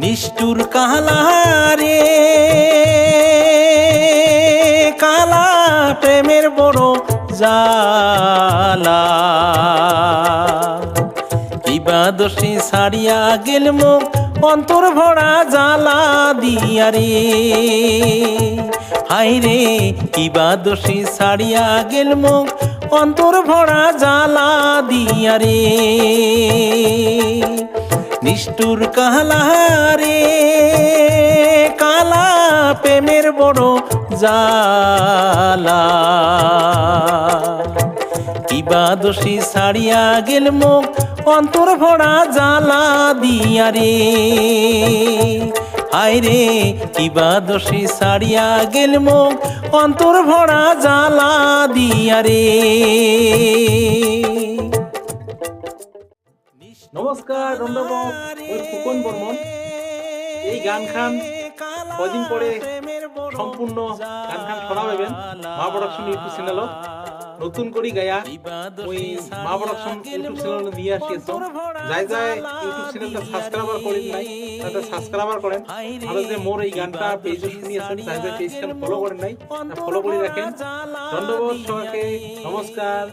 নিষ্ঠুর কালা রে কালা প্রেমের বড় জালা কিবা দোষে ছাড়িয়া গেল মুখ অন্তর ভরা জালা দিয়া রে হায় রে কিবা দোষে ছাড়িয়া গেল মুখ অন্তর ভরা জালা দিয়া রে নিষ্ঠুর কালা রে কালা প্রেমের বড় জালা কিবা দোষী ছাড়িয়া গেল মুখ অন্তর ভরা জালা দিয়া রে হায় রে কিবা দোষী ছাড়িয়া গেল মুখ অন্তর ভরা জালা দিয়া রে। নমস্কার, ধন্যবাদ। ওই ফুকন বর্মন এই গান খান কদিন পরে সম্পূর্ণ গান খান শোনা পাবেন মা প্রোডাকশন ইউটিউব চ্যানেলত নতুন করে গায়া ওই মা প্রোডাকশন ইউটিউব চ্যানেল নিয়ে আসিয়েছো। যাই যাই ইউটিউব চ্যানেলটা সাবস্ক্রাইবার করেন নাই তাতে সাবস্ক্রাইবার করেন, আর যে মোর এই গানটা পেজে শুনিয়েছেন যাই যাই পেজটা ফলো করেন নাই ফলো করে রাখেন। ধন্যবাদ সবাইকে, নমস্কার।